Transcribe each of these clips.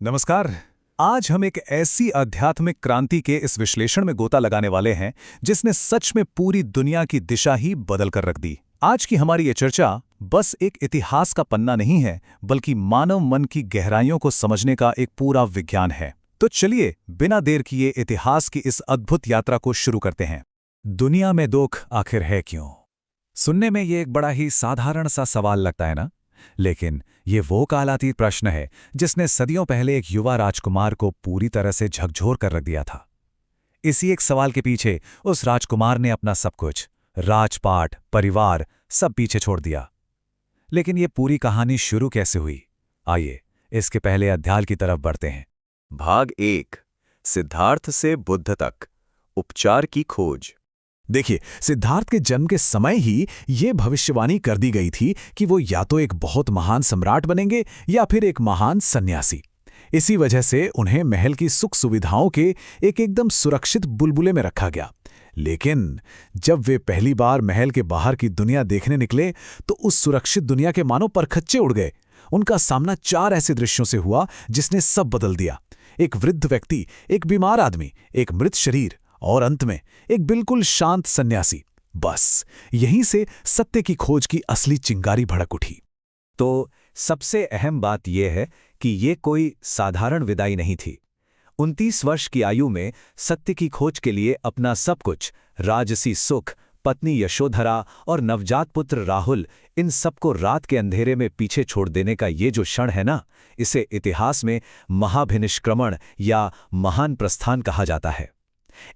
नमस्कार। आज हम एक ऐसी आध्यात्मिक क्रांति के इस विश्लेषण में गोता लगाने वाले हैं जिसने सच में पूरी दुनिया की दिशा ही बदल कर रख दी। आज की हमारी ये चर्चा बस एक इतिहास का पन्ना नहीं है, बल्कि मानव मन की गहराइयों को समझने का एक पूरा विज्ञान है। तो चलिए बिना देर किए इतिहास की इस अद्भुत यात्रा को शुरू करते हैं। दुनिया में दुख आखिर है क्यों? सुनने में ये एक बड़ा ही साधारण सा सवाल लगता है ना, लेकिन ये वो कालातीत प्रश्न है जिसने सदियों पहले एक युवा राजकुमार को पूरी तरह से झकझोर कर रख दिया था। इसी एक सवाल के पीछे उस राजकुमार ने अपना सब कुछ, राजपाट, परिवार, सब पीछे छोड़ दिया। लेकिन ये पूरी कहानी शुरू कैसे हुई? आइए इसके पहले अध्याय की तरफ बढ़ते हैं। भाग 1, सिद्धार्थ से बुद्ध तक, उपचार की खोज। देखिए, सिद्धार्थ के जन्म के समय ही ये भविष्यवाणी कर दी गई थी कि वो या तो एक बहुत महान सम्राट बनेंगे या फिर एक महान सन्यासी। इसी वजह से उन्हें महल की सुख सुविधाओं के एक एकदम सुरक्षित बुलबुले में रखा गया। लेकिन जब वे पहली बार महल के बाहर की दुनिया देखने निकले तो उस सुरक्षित दुनिया के मानो परखच्चे उड़ गए। उनका सामना 4 ऐसे दृश्यों से हुआ जिसने सब बदल दिया। एक वृद्ध व्यक्ति, एक बीमार आदमी, एक मृत शरीर और अंत में एक बिल्कुल शांत सन्यासी। बस यहीं से सत्य की खोज की असली चिंगारी भड़क उठी। तो सबसे अहम बात यह है कि ये कोई साधारण विदाई नहीं थी। 29 वर्ष की आयु में सत्य की खोज के लिए अपना सब कुछ, राजसी सुख, पत्नी यशोधरा और नवजात पुत्र राहुल, इन सबको रात के अंधेरे में पीछे छोड़ देने का ये जो क्षण है ना, इसे इतिहास में महाभिनिष्क्रमण या महान प्रस्थान कहा जाता है।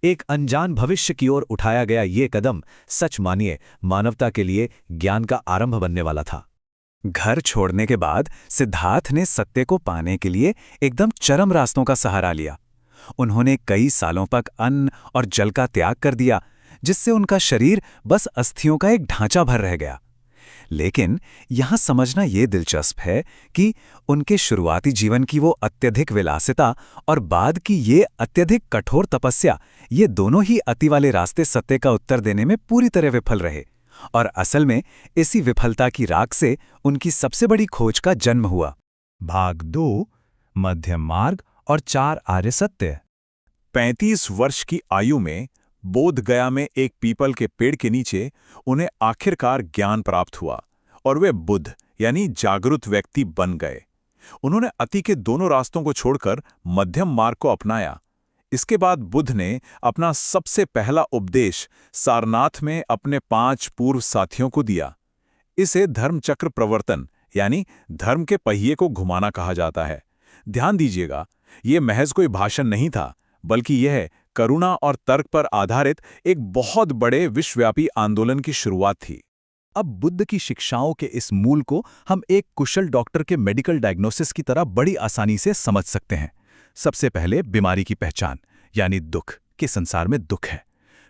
एक अनजान भविष्य की ओर उठाया गया ये कदम, सच मानिए, मानवता के लिए ज्ञान का आरंभ बनने वाला था। घर छोड़ने के बाद सिद्धार्थ ने सत्य को पाने के लिए एकदम चरम रास्तों का सहारा लिया। उन्होंने कई सालों तक अन्न और जल का त्याग कर दिया, जिससे उनका शरीर बस अस्थियों का एक ढांचा भर रह गया। लेकिन यहां समझना ये दिलचस्प है कि उनके शुरुआती जीवन की वो अत्यधिक विलासिता और बाद की ये अत्यधिक कठोर तपस्या, ये दोनों ही अति वाले रास्ते सत्य का उत्तर देने में पूरी तरह विफल रहे। और असल में इसी विफलता की राख से उनकी सबसे बड़ी खोज का जन्म हुआ। भाग 2, मध्यम मार्ग और 4 आर्य सत्य। 35 वर्ष की आयु में बोध गया में एक पीपल के पेड़ के नीचे उन्हें आखिरकार ज्ञान प्राप्त हुआ और वे बुद्ध यानी जागरूक व्यक्ति बन गए। उन्होंने अति के दोनों रास्तों को छोड़कर मध्यम मार्ग को अपनाया। इसके बाद बुद्ध ने अपना सबसे पहला उपदेश सारनाथ में अपने 5 पूर्व साथियों को दिया। इसे धर्मचक्र प्रवर्तन यानी धर्म के पहिए को घुमाना कहा जाता है। ध्यान दीजिएगा, यह महज कोई भाषण नहीं था, बल्कि यह करुणा और तर्क पर आधारित एक बहुत बड़े विश्वव्यापी आंदोलन की शुरुआत थी। अब बुद्ध की शिक्षाओं के इस मूल को हम एक कुशल डॉक्टर के मेडिकल डायग्नोसिस की तरह बड़ी आसानी से समझ सकते हैं। सबसे पहले बीमारी की पहचान, यानी दुख, कि संसार में दुख है।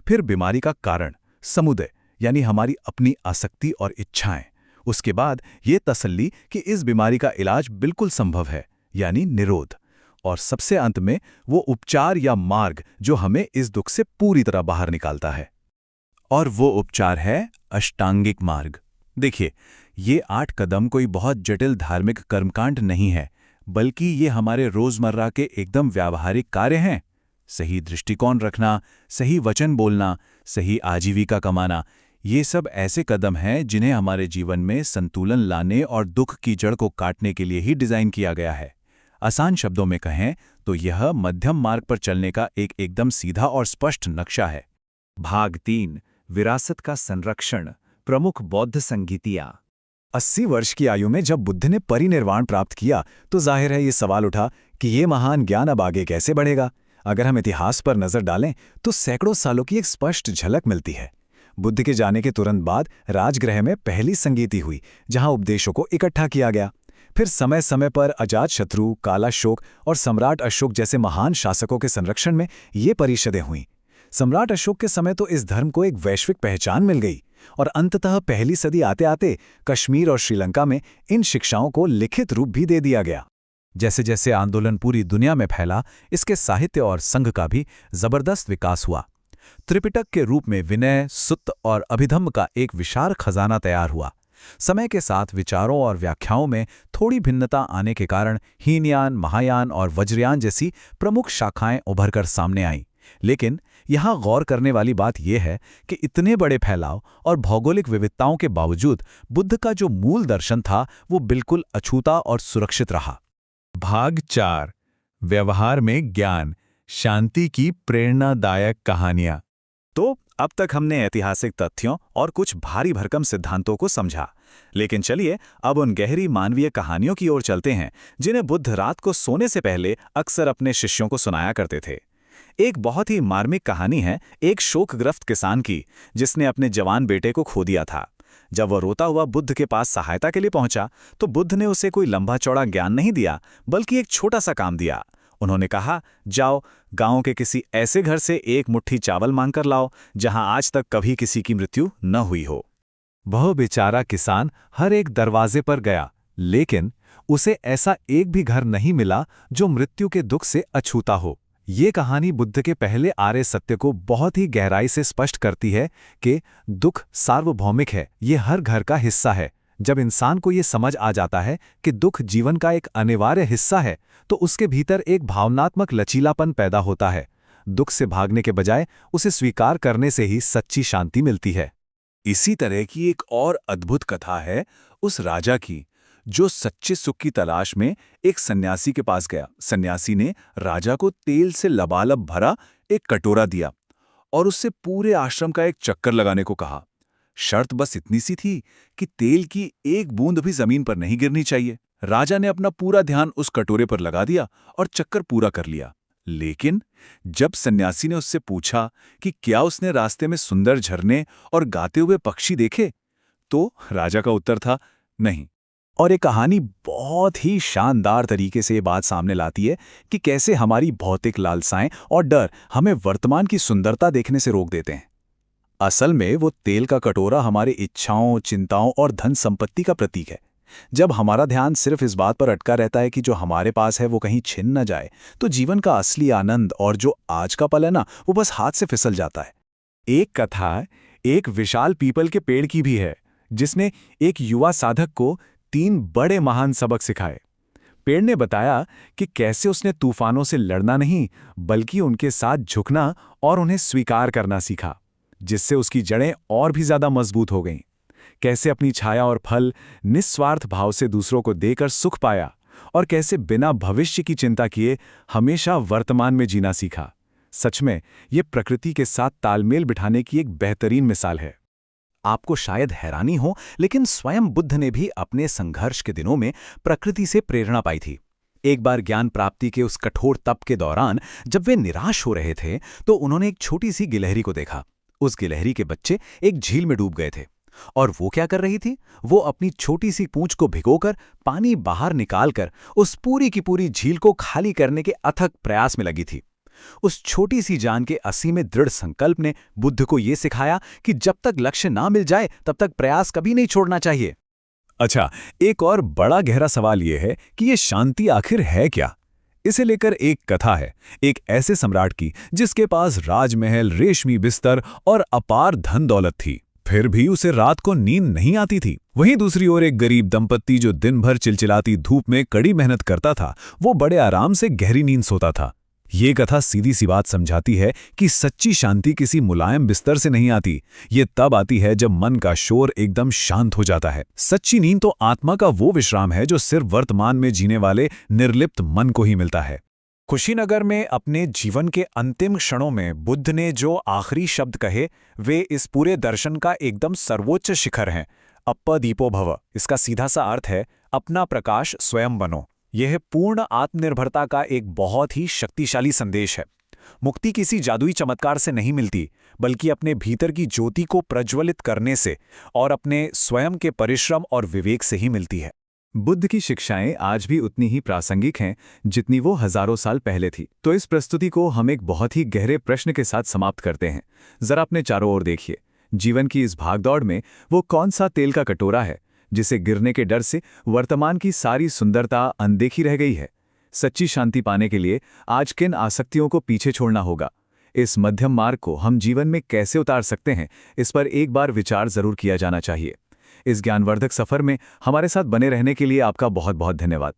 फिर बीमारी का कारण, समुदय, यानी हमारी अपनी आसक्ति और इच्छाएं। उसके बाद ये तसल्ली कि इस बीमारी का इलाज बिल्कुल संभव है, यानी निरोध। और सबसे अंत में वो उपचार या मार्ग जो हमें इस दुख से पूरी तरह बाहर निकालता है। और वो उपचार है अष्टांगिक मार्ग। देखिए, ये 8 कदम कोई बहुत जटिल धार्मिक कर्मकांड नहीं है, बल्कि ये हमारे रोजमर्रा के एकदम व्यावहारिक कार्य हैं। सही दृष्टिकोण रखना, सही वचन बोलना, सही आजीविका कमाना, ये सब ऐसे कदम हैं जिन्हें हमारे जीवन में संतुलन लाने और दुख की जड़ को काटने के लिए ही डिजाइन किया गया है। आसान शब्दों में कहें तो यह मध्यम मार्ग पर चलने का एक एकदम सीधा और स्पष्ट नक्शा है। भाग 3, विरासत का संरक्षण, प्रमुख बौद्ध संगीतियां। 80 वर्ष की आयु में जब बुद्ध ने परिनिर्वाण प्राप्त किया तो जाहिर है ये सवाल उठा कि ये महान ज्ञान अब आगे कैसे बढ़ेगा। अगर हम इतिहास पर नजर डालें तो सैकड़ों सालों की एक स्पष्ट झलक मिलती है। बुद्ध के जाने के तुरंत बाद राजगृह में पहली संगीति हुई, जहां उपदेशों को इकट्ठा किया गया। फिर समय समय पर अजातशत्रु, कालाशोक और सम्राट अशोक जैसे महान शासकों के संरक्षण में ये परिषदें हुईं। सम्राट अशोक के समय तो इस धर्म को एक वैश्विक पहचान मिल गई और अंततः पहली सदी आते आते कश्मीर और श्रीलंका में इन शिक्षाओं को लिखित रूप भी दे दिया गया। जैसे जैसे आंदोलन पूरी दुनिया में फैला, इसके साहित्य और संघ का भी जबरदस्त विकास हुआ। त्रिपिटक के रूप में विनय, सुत्त और अभिधम्म का एक विशाल खजाना तैयार हुआ। समय के साथ विचारों और व्याख्याओं में थोड़ी भिन्नता आने के कारण हीनयान, महायान और वज्रयान जैसी प्रमुख शाखाएं उभरकर सामने आईं। लेकिन यहाँ गौर करने वाली बात यह है कि इतने बड़े फैलाव और भौगोलिक विविधताओं के बावजूद बुद्ध का जो मूल दर्शन था वो बिल्कुल अछूता और सुरक्षित रहा। भाग 4 व्यवहार में ज्ञान, शांति की प्रेरणादायक कहानियां। तो अब तक हमने ऐतिहासिक तथ्यों और कुछ भारी भरकम सिद्धांतों को समझा, लेकिन चलिए अब उन गहरी मानवीय कहानियों की ओर चलते हैं जिन्हें बुद्ध रात को सोने से पहले अक्सर अपने शिष्यों को सुनाया करते थे। एक बहुत ही मार्मिक कहानी है एक शोकग्रस्त किसान की, जिसने अपने जवान बेटे को खो दिया था। जब वह रोता हुआ बुद्ध के पास सहायता के लिए पहुंचा तो बुद्ध ने उसे कोई लंबा चौड़ा ज्ञान नहीं दिया, बल्कि एक छोटा सा काम दिया। उन्होंने कहा, जाओ गांव के किसी ऐसे घर से एक मुट्ठी चावल मांगकर लाओ जहां आज तक कभी किसी की मृत्यु न हुई हो। वह बेचारा किसान हर एक दरवाजे पर गया, लेकिन उसे ऐसा एक भी घर नहीं मिला जो मृत्यु के दुख से अछूता हो। ये कहानी बुद्ध के पहले आर्य सत्य को बहुत ही गहराई से स्पष्ट करती है कि दुख सार्वभौमिक है, ये हर घर का हिस्सा है। जब इंसान को ये समझ आ जाता है कि दुख जीवन का एक अनिवार्य हिस्सा है, तो उसके भीतर एक भावनात्मक लचीलापन पैदा होता है। दुख से भागने के बजाय उसे स्वीकार करने से ही सच्ची शांति मिलती है। इसी तरह की एक और अद्भुत कथा है उस राजा की जो सच्चे सुख की तलाश में एक सन्यासी के पास गया। सन्यासी ने राजा को तेल से लबालब भरा एक कटोरा दिया और उससे पूरे आश्रम का एक चक्कर लगाने को कहा। शर्त बस इतनी सी थी कि तेल की एक बूंद भी जमीन पर नहीं गिरनी चाहिए। राजा ने अपना पूरा ध्यान उस कटोरे पर लगा दिया और चक्कर पूरा कर लिया। लेकिन जब सन्यासी ने उससे पूछा कि क्या उसने रास्ते में सुंदर झरने और गाते हुए पक्षी देखे, तो राजा का उत्तर था नहीं। और ये कहानी बहुत ही शानदार तरीके से ये बात सामने लाती है कि कैसे हमारी भौतिक लालसाएं और डर हमें वर्तमान की सुंदरता देखने से रोक देते हैं। असल में वो तेल का कटोरा हमारी इच्छाओं, चिंताओं और धन संपत्ति का प्रतीक है। जब हमारा ध्यान सिर्फ इस बात पर अटका रहता है कि जो हमारे पास है वो कहीं छिन न जाए, तो जीवन का असली आनंद और जो आज का पल है ना, वो बस हाथ से फिसल जाता है। एक कथा एक विशाल पीपल के पेड़ की भी है, जिसने एक युवा साधक को 3 बड़े महान सबक सिखाए। पेड़ ने बताया कि कैसे उसने तूफानों से लड़ना नहीं, बल्कि उनके साथ झुकना और उन्हें स्वीकार करना सीखा, जिससे उसकी जड़ें और भी ज्यादा मजबूत हो गईं। कैसे अपनी छाया और फल निस्वार्थ भाव से दूसरों को देकर सुख पाया, और कैसे बिना भविष्य की चिंता किए हमेशा वर्तमान में जीना सीखा। सच में ये प्रकृति के साथ तालमेल बिठाने की एक बेहतरीन मिसाल है। आपको शायद हैरानी हो, लेकिन स्वयं बुद्ध ने भी अपने संघर्ष के दिनों में प्रकृति से प्रेरणा पाई थी। एक बार ज्ञान प्राप्ति के उस कठोर तप के दौरान जब वे निराश हो रहे थे, तो उन्होंने एक छोटी सी गिलहरी को देखा। उस गिलहरी के बच्चे एक झील में डूब गए थे, और वो क्या कर रही थी? वो अपनी छोटी सी पूंछ को भिगोकर पानी बाहर निकालकर उस पूरी की पूरी झील को खाली करने के अथक प्रयास में लगी थी। उस छोटी सी जान के असीम दृढ़ संकल्प ने बुद्ध को यह सिखाया कि जब तक लक्ष्य ना मिल जाए तब तक प्रयास कभी नहीं छोड़ना चाहिए। अच्छा, एक और बड़ा गहरा सवाल यह है कि ये शांति आखिर है क्या? इसे लेकर एक कथा है एक ऐसे सम्राट की जिसके पास राजमहल, रेशमी बिस्तर और अपार धन दौलत थी, फिर भी उसे रात को नींद नहीं आती थी। वहीं दूसरी ओर एक गरीब दंपत्ति जो दिन भर चिलचिलाती धूप में कड़ी मेहनत करता था, वो बड़े आराम से गहरी नींद सोता था। ये कथा सीधी सी बात समझाती है कि सच्ची शांति किसी मुलायम बिस्तर से नहीं आती, ये तब आती है जब मन का शोर एकदम शांत हो जाता है। सच्ची नींद तो आत्मा का वो विश्राम है जो सिर्फ वर्तमान में जीने वाले निर्लिप्त मन को ही मिलता है। कुशीनगर में अपने जीवन के अंतिम क्षणों में बुद्ध ने जो आखिरी शब्द कहे, वे इस पूरे दर्शन का एकदम सर्वोच्च शिखर हैं। अप्पदीपो भव, इसका सीधा सा अर्थ है अपना प्रकाश स्वयं बनो। यह पूर्ण आत्मनिर्भरता का एक बहुत ही शक्तिशाली संदेश है। मुक्ति किसी जादुई चमत्कार से नहीं मिलती, बल्कि अपने भीतर की ज्योति को प्रज्वलित करने से और अपने स्वयं के परिश्रम और विवेक से ही मिलती है। बुद्ध की शिक्षाएं आज भी उतनी ही प्रासंगिक हैं जितनी वो हजारों साल पहले थी। तो इस प्रस्तुति को हम एक बहुत ही गहरे प्रश्न के साथ समाप्त करते हैं। जरा अपने चारों ओर देखिए, जीवन की इस भागदौड़ में वो कौन सा तेल का कटोरा है जिसे गिरने के डर से वर्तमान की सारी सुंदरता अनदेखी रह गई है? सच्ची शांति पाने के लिए आज किन आसक्तियों को पीछे छोड़ना होगा? इस मध्यम मार्ग को हम जीवन में कैसे उतार सकते हैं, इस पर एक बार विचार जरूर किया जाना चाहिए। इस ज्ञानवर्धक सफर में हमारे साथ बने रहने के लिए आपका बहुत बहुत धन्यवाद।